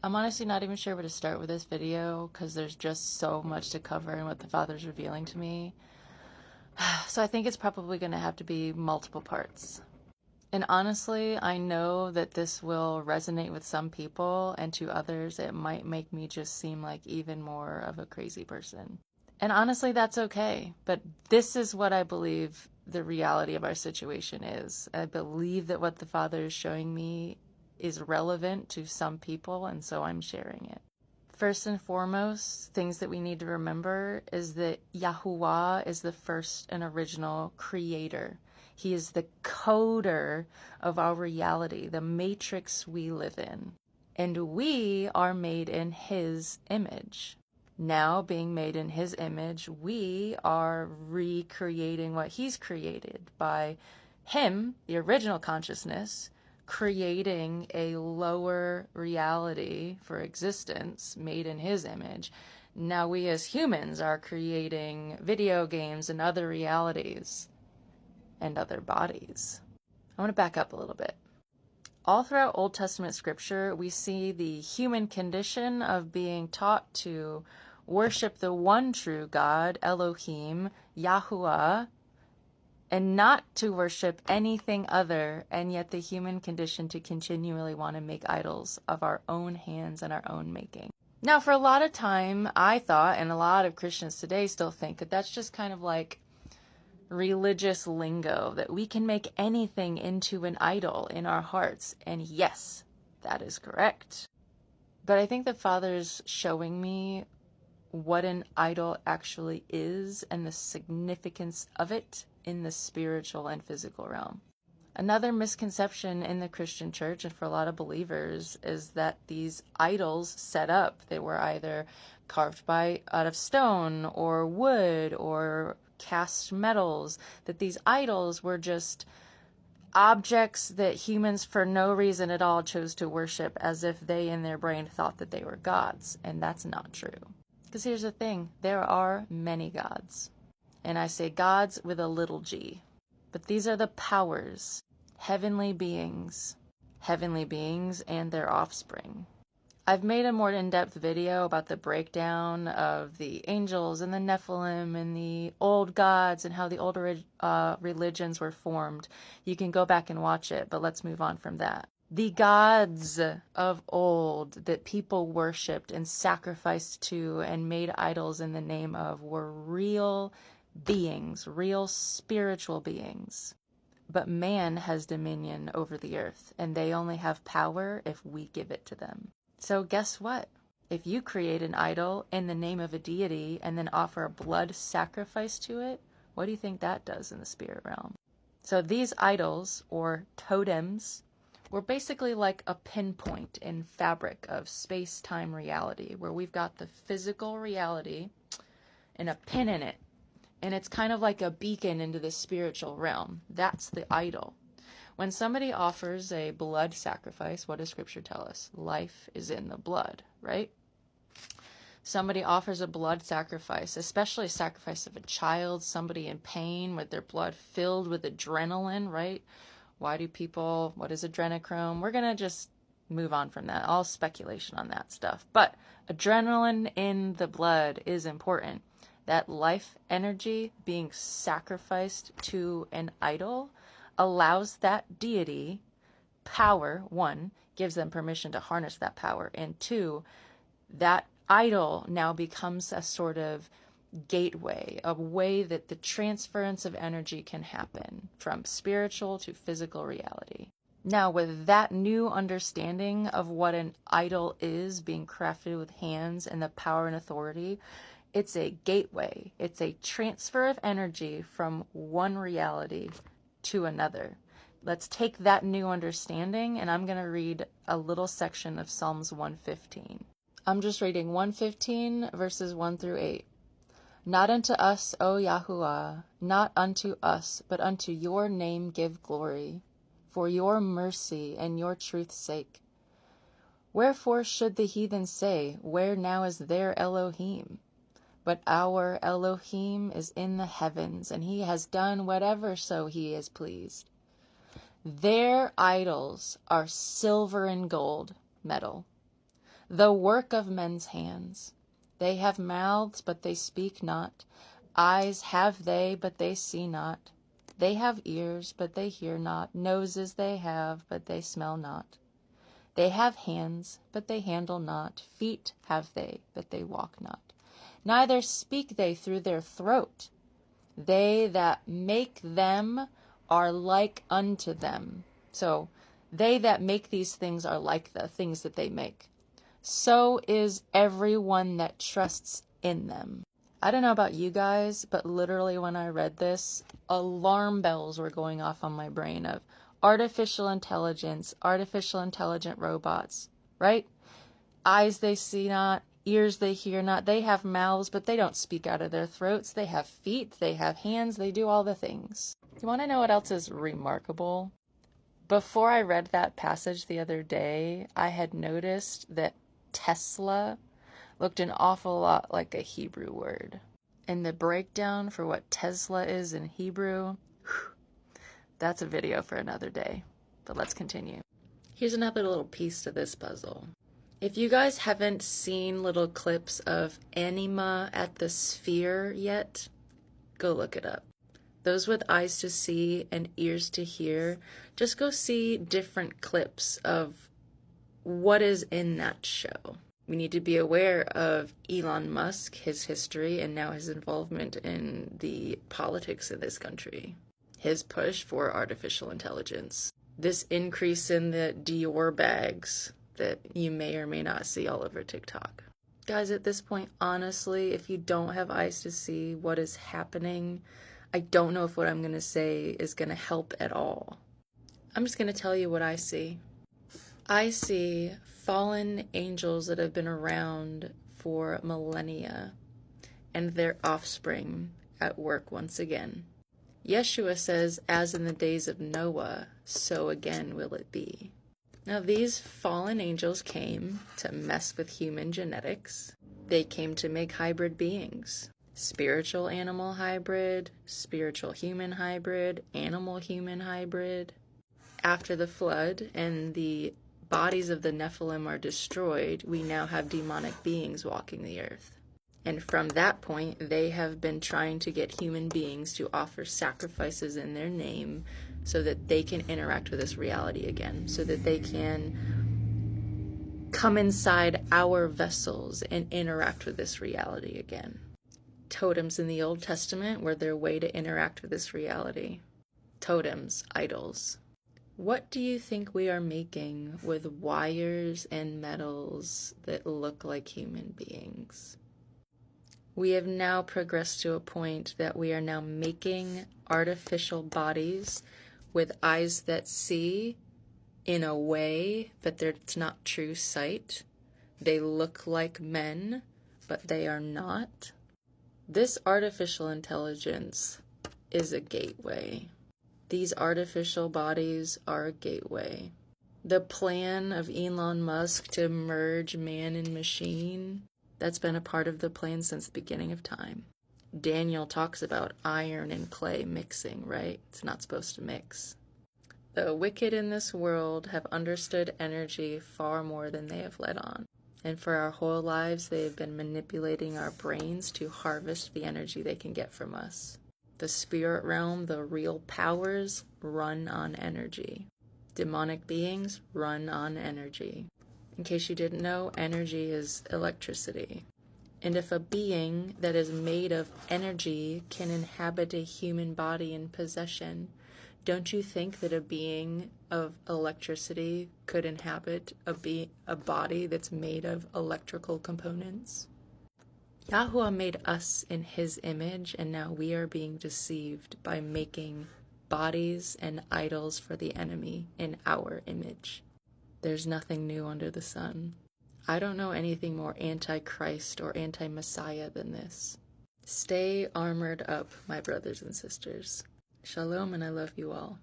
I'm honestly not even sure where to start with this video because there's just so much to cover in what the Father's revealing to me. So I think it's probably going to have to be multiple parts. And honestly, I know that this will resonate with some people, and to others it might make me just seem like even more of a crazy person. And honestly, that's okay. But this is what I believe the reality of our situation is. I believe that what the Father is showing me is relevant to some people, and so I'm sharing it. First and foremost, things that we need to remember is that Yahuwah is the first and original creator. He is the coder of our reality, the matrix we live in. And we are made in His image. Now, being made in His image, we are recreating what He's created by Him, the original consciousness, creating a lower reality for existence made in His image. Now we as humans are creating video games and other realities and other bodies. I want to back up a little bit. All throughout Old Testament scripture, we see the human condition of being taught to worship the one true God, Elohim, Yahuwah, and not to worship anything other, and yet the human condition to continually want to make idols of our own hands and our own making. Now, for a lot of time, I thought, and a lot of Christians today still think, that that's just kind of like religious lingo, that we can make anything into an idol in our hearts. And yes, that is correct. But I think the Father's showing me what an idol actually is and the significance of it in the spiritual and physical realm. Another misconception in the Christian church and for a lot of believers is that these idols set up, they were either carved out of stone or wood or cast metals, that these idols were just objects that humans for no reason at all chose to worship as if they in their brain thought that they were gods. And that's not true. Because here's the thing, there are many gods. And I say gods with a little g. But these are the powers, heavenly beings and their offspring. I've made a more in-depth video about the breakdown of the angels and the Nephilim and the old gods and how the older religions were formed. You can go back and watch it, but let's move on from that. The gods of old that people worshipped and sacrificed to and made idols in the name of were real beings, real spiritual beings. But man has dominion over the earth, and they only have power if we give it to them. So guess what? If you create an idol in the name of a deity and then offer a blood sacrifice to it, what do you think that does in the spirit realm? So these idols, or totems, were basically like a pinpoint in fabric of space-time reality, where we've got the physical reality and a pin in it. And it's kind of like a beacon into the spiritual realm. That's the idol. When somebody offers a blood sacrifice, what does Scripture tell us? Life is in the blood, right? Somebody offers a blood sacrifice, especially a sacrifice of a child, somebody in pain with their blood filled with adrenaline, right? What is adrenochrome? We're going to just move on from that. All speculation on that stuff. But adrenaline in the blood is important. That life energy being sacrificed to an idol allows that deity power. One, gives them permission to harness that power. And two, that idol now becomes a sort of gateway, a way that the transference of energy can happen from spiritual to physical reality. Now, with that new understanding of what an idol is being crafted with hands and the power and authority, it's a gateway. It's a transfer of energy from one reality to another. Let's take that new understanding, and I'm going to read a little section of Psalms 115. I'm just reading 115 verses 1 through 8. Not unto us, O Yahuwah, not unto us, but unto your name give glory, for your mercy and your truth's sake. Wherefore should the heathen say, where now is their Elohim? But our Elohim is in the heavens, and he has done whatever so he is pleased. Their idols are silver and gold, metal. the work of men's hands. They have mouths, but they speak not. Eyes have they, but they see not. They have ears, but they hear not. Noses they have, but they smell not. They have hands, but they handle not. Feet have they, but they walk not. Neither speak they through their throat. They that make them are like unto them. So they that make these things are like the things that they make. So is everyone that trusts in them. I don't know about you guys, but literally when I read this, alarm bells were going off on my brain of artificial intelligence, artificial intelligent robots, right? Eyes they see not, ears they hear not. They have mouths, but they don't speak out of their throats. They have feet, they have hands, they do all the things. You want to know what else is remarkable? Before I read that passage the other day, I had noticed that Tesla looked an awful lot like a Hebrew word. And the breakdown for what Tesla is in Hebrew, that's a video for another day. But let's continue. Here's another little piece to this puzzle. If you guys haven't seen little clips of Anima at the Sphere yet, go look it up. Those with eyes to see and ears to hear, just go see different clips of what is in that show. We need to be aware of Elon Musk, his history, and now his involvement in the politics of this country. His push for artificial intelligence. This increase in the Dior bags that you may or may not see all over TikTok. Guys, at this point, honestly, if you don't have eyes to see what is happening, I don't know if what I'm going to say is going to help at all. I'm just going to tell you what I see. I see fallen angels that have been around for millennia and their offspring at work once again. Yeshua says, as in the days of Noah, so again will it be. Now, these fallen angels came to mess with human genetics. They came to make hybrid beings. Spiritual animal hybrid, spiritual human hybrid, animal human hybrid. After the flood and the bodies of the Nephilim are destroyed, we now have demonic beings walking the earth. And from that point, they have been trying to get human beings to offer sacrifices in their name so that they can interact with this reality again, so that they can come inside our vessels and interact with this reality again. Totems in the Old Testament were their way to interact with this reality. Totems, idols. What do you think we are making with wires and metals that look like human beings? We have now progressed to a point that we are now making artificial bodies with eyes that see in a way, but it's not true sight. They look like men, but they are not. This artificial intelligence is a gateway. These artificial bodies are a gateway. The plan of Elon Musk to merge man and machine, that's been a part of the plan since the beginning of time. Daniel talks about iron and clay mixing, right? It's not supposed to mix. The wicked in this world have understood energy far more than they have let on. And for our whole lives, they have been manipulating our brains to harvest the energy they can get from us. The spirit realm, the real powers, run on energy. Demonic beings run on energy. In case you didn't know, energy is electricity. And if a being that is made of energy can inhabit a human body in possession, don't you think that a being of electricity could inhabit a body that's made of electrical components? Yahuwah made us in his image, and now we are being deceived by making bodies and idols for the enemy in our image. There's nothing new under the sun. I don't know anything more anti-Christ or anti-Messiah than this. Stay armored up, my brothers and sisters. Shalom, and I love you all.